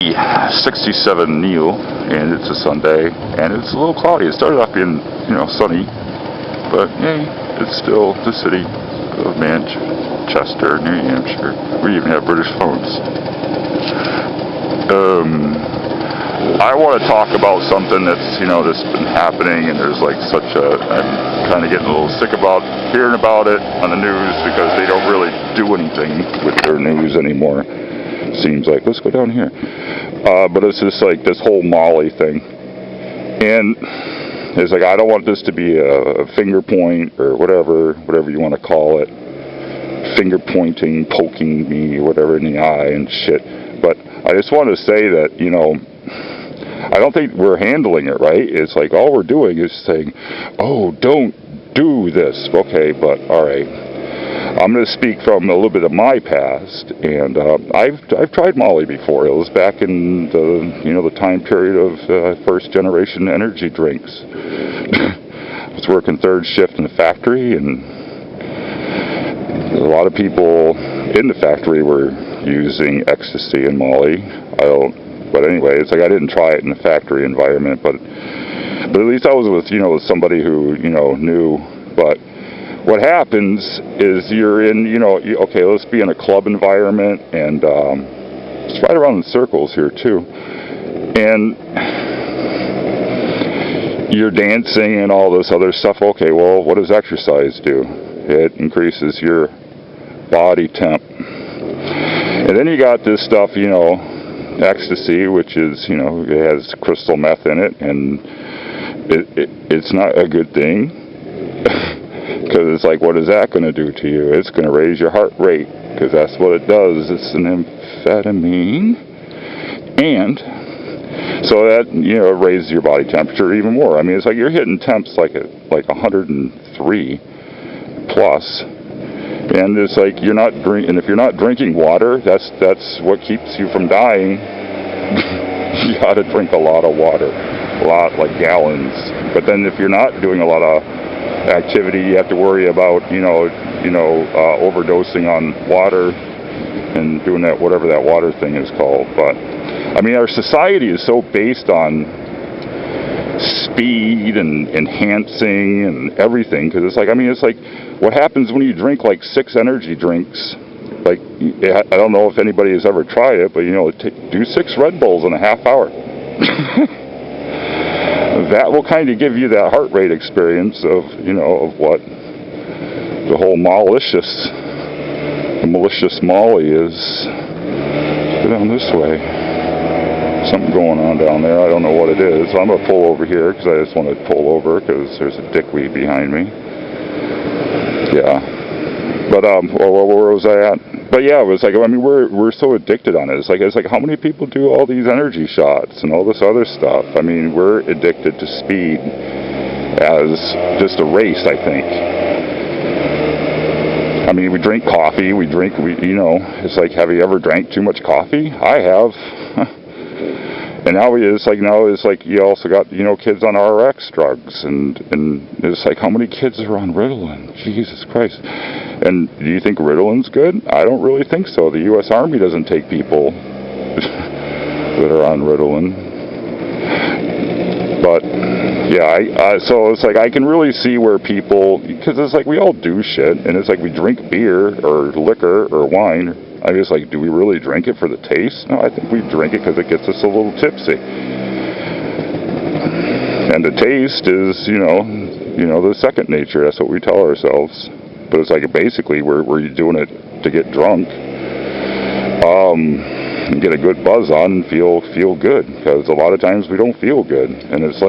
67kneil, and it's a Sunday, and it's a little cloudy. It started off being, sunny, but hey, it's still the city of Manchester, New Hampshire. We even have British phones. I want to talk about something that's, that's been happening, and there's like I'm kind of getting a little sick about hearing about it on the news because they don't really do anything with their news anymore. Seems like. Let's go down here. But it's just like this whole Molly thing, and it's like I don't want this to be a finger point or whatever you want to call it, finger pointing, poking me, whatever, in the eye and shit. But I just want to say that I don't think we're handling it right. It's like all we're doing is saying, "Oh, don't do this." Okay, but all right. I'm going to speak from a little bit of my past, and I've tried Molly before. It was back in the time period of first generation energy drinks. I was working third shift in the factory, and a lot of people in the factory were using ecstasy and Molly. But anyway, it's like I didn't try it in the factory environment, but at least I was with with somebody who knew. But what happens is you're in, okay, let's be in a club environment, and it's right around in circles here too, and you're dancing and all this other stuff. Okay, well, what does exercise do? It increases your body temp. And then you got this stuff, ecstasy, which is, it has crystal meth in it, and it's not a good thing. Because it's like, what is that going to do to you? It's going to raise your heart rate, because that's what it does. It's an amphetamine, and so that raises your body temperature even more. I mean, it's like you're hitting temps like 103 plus, and it's like you're not drinking. And if you're not drinking water, that's what keeps you from dying. You got to drink a lot of water, like gallons. But then if you're not doing a lot of activity, you have to worry about overdosing on water and doing that, whatever that water thing is called. But I mean, our society is so based on speed and enhancing and everything, because it's like what happens when you drink like 6 energy drinks. Like, I don't know if anybody has ever tried it, but do 6 Red Bulls in a half hour. That will kind of give you that heart rate experience of what the whole malicious Molly is. Go down this way. Something going on down there. I don't know what it is. So I'm going to pull over here because I just want to pull over because there's a dickweed behind me. Yeah. But where was I at? But yeah, it was like, I mean, we're so addicted on it. It's like how many people do all these energy shots and all this other stuff? I mean, we're addicted to speed as just a race, I think. I mean, we drink coffee, it's like, have you ever drank too much coffee? I have. And now it's like you also got, kids on RX drugs, and it's like, how many kids are on Ritalin? Jesus Christ. And do you think Ritalin's good? I don't really think so. The U.S. Army doesn't take people that are on Ritalin. But yeah, so it's like I can really see where people, because it's like we all do shit, and it's like we drink beer or liquor or wine. I mean, it's like, do we really drink it for the taste? No, I think we drink it because it gets us a little tipsy. And the taste is, the second nature. That's what we tell ourselves. But it's like basically we're doing it to get drunk, and get a good buzz on and feel good. Because a lot of times we don't feel good, and it's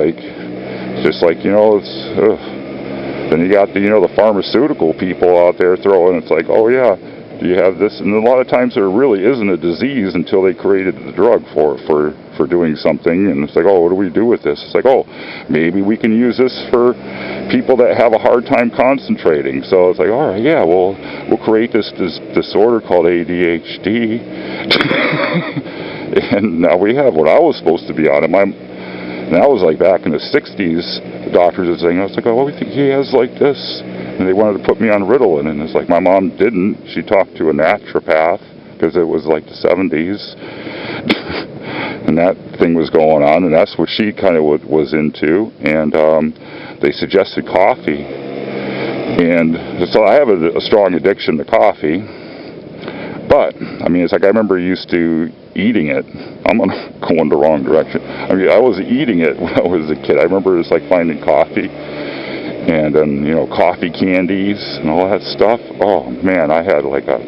just like Then you got the pharmaceutical people out there throwing. It's like, oh yeah. Do you have this? And a lot of times there really isn't a disease until they created the drug for doing something. And it's like, oh, what do we do with this? It's like, oh, maybe we can use this for people that have a hard time concentrating. So it's like, all right, yeah, we'll create this disorder called ADHD. And now we have what I was supposed to be on. And that was like back in the 60s. The doctors were saying, I was like, oh, we think he has like this. And they wanted to put me on Ritalin, and it's like my mom didn't. She talked to a naturopath because it was like the 70s. and that thing was going on, and that's what she kind of was into, and they suggested coffee. And so I have a strong addiction to coffee, but I mean, it's like I remember used to eating it. I'm going the wrong direction. I mean, I was eating it when I was a kid. I remember it was like finding coffee, and then, you know, coffee candies and all that stuff. Oh man, I had like a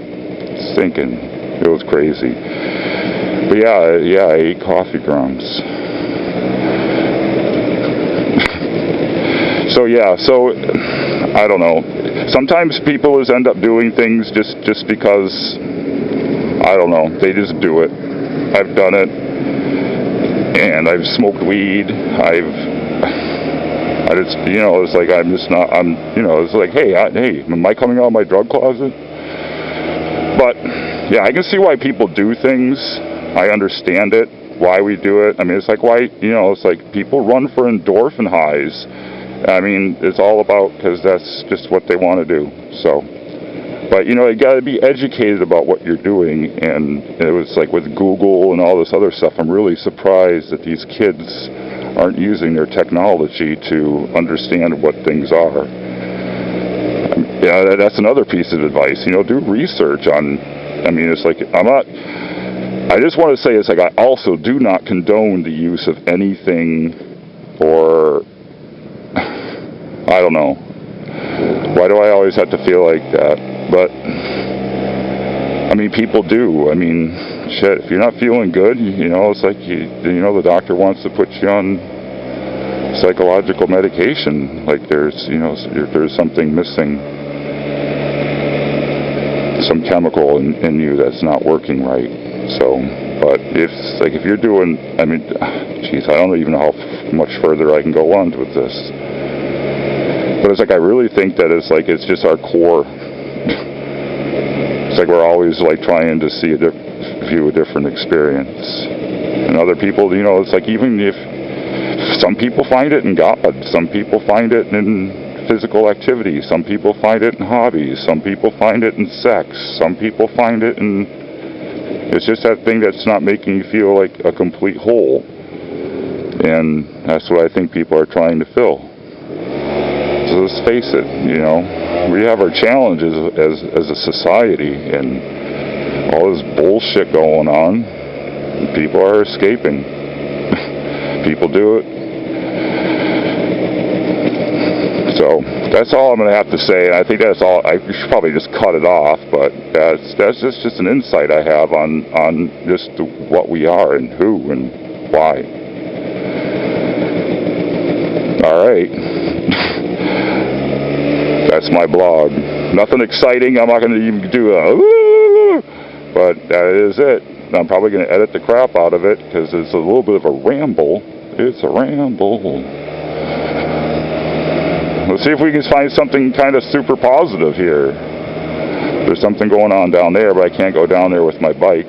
stinking, it was crazy. But yeah, I ate coffee grounds. So yeah, so I don't know. Sometimes people just end up doing things just because, I don't know, they just do it. I've done it, and I've smoked weed. I just, you know, it's like you know, it's like, hey, am I coming out of my drug closet? But yeah, I can see why people do things. I understand it, why we do it. I mean, it's like why, you know, it's like people run for endorphin highs. I mean, it's all about, because that's just what they want to do. So, but you know, you got to be educated about what you're doing. And it was like with Google and all this other stuff, I'm really surprised that these kids aren't using their technology to understand what things are. Yeah, that's another piece of advice. You know, do research on. I mean, it's like I just want to say, it's like I also do not condone the use of anything, or I don't know. Why do I always have to feel like that? But I mean, people do. I mean, shit. If you're not feeling good, you know, it's like you know, the doctor wants to put you on psychological medication. Like there's, you know, there's something missing, some chemical in you that's not working right. So, but if you're doing, I mean, geez, I don't even know how much further I can go on with this. But it's like I really think that it's just our core. It's like we're always like trying to see view a different experience. And other people, you know, it's like even if some people find it in God, some people find it in physical activity, some people find it in hobbies, some people find it in sex, some people find it in, it's just that thing that's not making you feel like a complete whole. And that's what I think people are trying to fill. So let's face it, you know, we have our challenges as a society, and all this bullshit going on, people are escaping. People do it. So that's all I'm going to have to say. And I think that's all. I should probably just cut it off, but that's just an insight I have on just what we are and who and why. All right. That's my blog. Nothing exciting. I'm not going to even do but that is it. I'm probably going to edit the crap out of it because it's a little bit of a ramble. It's a ramble. Let's see if we can find something kind of super positive here. There's something going on down there, but I can't go down there with my bike.